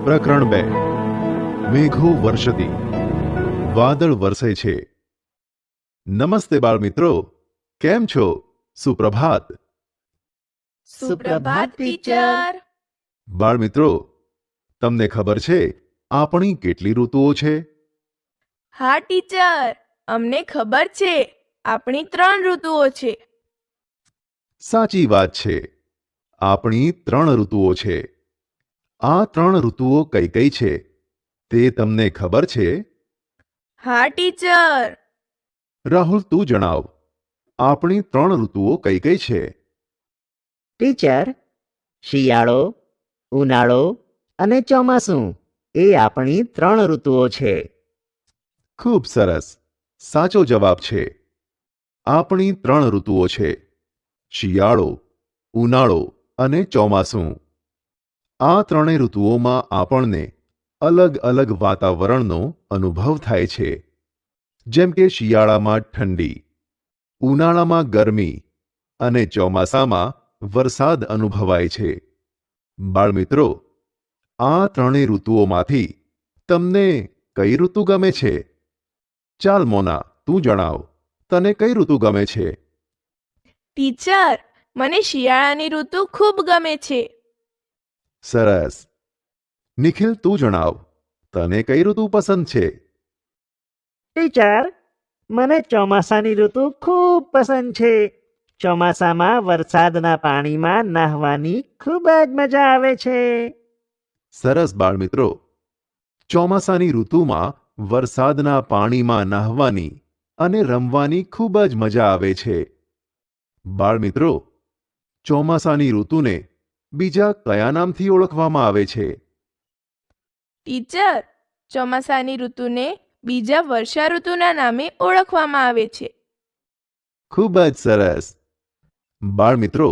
પ્રકરણ 2 મેઘો વર્ષતી વાદળ વરસે છે. નમસ્તે બાળ મિત્રો, કેમ છો? સુપ્રભાત. સુપ્રભાત ટીચર. બાળ મિત્રો, તમને ખબર છે આપણી કેટલી ઋતુઓ છે? હા ટીચર, અમને ખબર છે. આપણી 3 ઋતુઓ છે. સાચી વાત છે, આપણી 3 ઋતુઓ છે. આ 3 ઋતુઓ કઈ કઈ છે તે તમને ખબર છે? હા ટીચર. રાહુલ, તું જણાવ, આપણી 3 ઋતુઓ કઈ કઈ છે? ટીચર, શિયાળો, ઉનાળો અને ચોમાસું એ આપણી 3 ઋતુઓ છે. ખૂબ સરસ, સાચો જવાબ છે. આપણી 3 ઋતુઓ છે: શિયાળો, ઉનાળો અને ચોમાસું. આ 3 ઋતુઓમાં આપણને અલગ અલગ વાતાવરણનો અનુભવ થાય છે. જેમ કે શિયાળામાં ઠંડી, ઉનાળામાં ગરમી અને ચોમાસામાં વરસાદ અનુભવાય છે. બાળમિત્રો, આ 3 ઋતુઓમાંથી તમને કઈ ઋતુ ગમે છે? ચાલ મોના, તું જણાવ, તને કઈ ઋતુ ગમે છે? ટીચર, મને શિયાળાની ઋતુ ખૂબ ગમે છે. સરસ. નિખિલ, તું જણાવ, તને કઈ ઋતુ પસંદ છે? ટીચર, મને ચોમાસાની ઋતુ ખૂબ પસંદ છે. ચોમાસામાં વરસાદના પાણીમાં નાહવાની ખૂબ જ મજા આવે છે. સરસ બાળમિત્રો, ચોમાસાની ઋતુમાં વરસાદના પાણીમાં નાહવાની અને રમવાની ખૂબ જ મજા આવે છે. બાળમિત્રો, ચોમાસાની ઋતુને બીજા કયા નામથી ઓળખવામાં આવે છે? ટીચર, ચોમાસાની ઋતુને બીજા વર્ષા ઋતુના નામે ઓળખવામાં આવે છે. ખૂબ જ સરસ. બાળમિત્રો,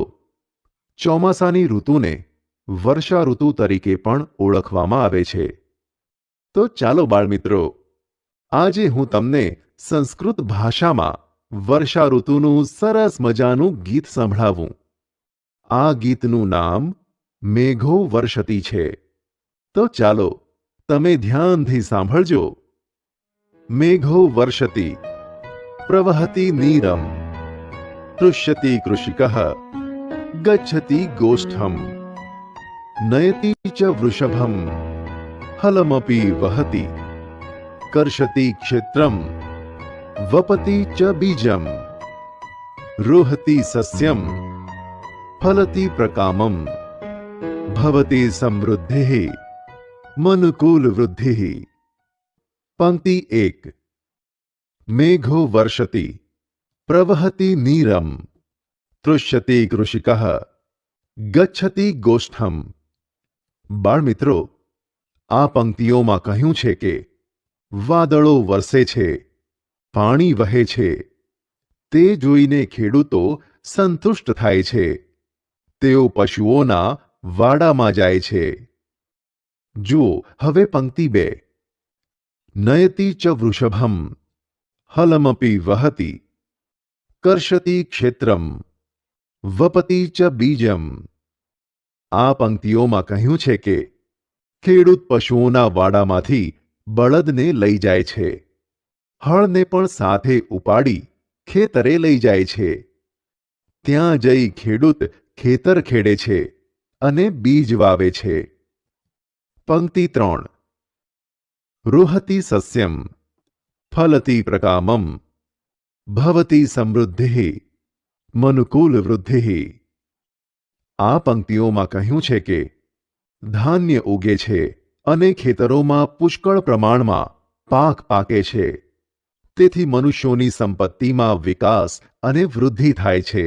ચોમાસાની ઋતુને વર્ષા ઋતુ તરીકે પણ ઓળખવામાં આવે છે. તો ચાલો બાળમિત્રો, આજે હું તમને સંસ્કૃત ભાષામાં વર્ષા ઋતુનું સરસ મજાનું ગીત સંભળાવું. આ ગીતનું નામ મેઘો વર્ષતી છે. તો ચાલો તમે ધ્યાનથી સાંભળજો. મેઘો વર્ષતી, પ્રવહતી નીરમ, તૃષ્યતિ કૃષિકઃ, ગચ્છતિ ગોષ્ઠમ, નયતિ ચ વૃષભમ, હલમપી વહતિ, કર્ષતિ ક્ષેત્રમ, વપતિ ચ બીજમ, રોહતિ સસ્યમ, ફલતિ પ્રકામમ, ભવતિ સમૃદ્ધિ, મનુકૂલ વૃદ્ધિ. પંક્તિ 1. મેઘો વર્ષતી, પ્રવહતિ નીરમ, તૃષ્યતિ કૃષિકઃ, ગચ્છતિ ગોષ્ઠમ. બાળમિત્રો, આ પંક્તિઓમાં કહ્યું છે કે વાદળો વરસે છે, પાણી વહે છે. તે જોઈને ખેડૂતો સંતુષ્ટ થાય છે. તેઓ પશુઓના વાડામાં જાય છે. જુઓ હવે પંક્તિ 2. નયતિ ચ વૃષભમ, હલમપી વહતિ, કર્ષતિ ક્ષેત્રમ, વપતિ ચ બીજમ. આ પંક્તિઓમાં કહ્યું છે કે ખેડૂત પશુઓના વાડામાંથી બળદને લઈ જાય છે, હળને પણ સાથે ઉપાડી ખેતરે લઈ જાય છે. ત્યાં જઈ ખેડૂત ખેતર ખેડે છે અને બીજ વાવે છે. પંક્તિ 3. રોહતિ સસ્યમ, ફલતિ પ્રકામમ, ભવતિ સમૃદ્ધિ, મનુકૂલ વૃદ્ધિ. આ પંક્તિઓમાં કહ્યું છે કે ધાન્ય ઉગે છે અને ખેતરોમાં પુષ્કળ પ્રમાણમાં પાક પાકે છે. તેથી મનુષ્યોની સંપત્તિમાં વિકાસ અને વૃદ્ધિ થાય છે.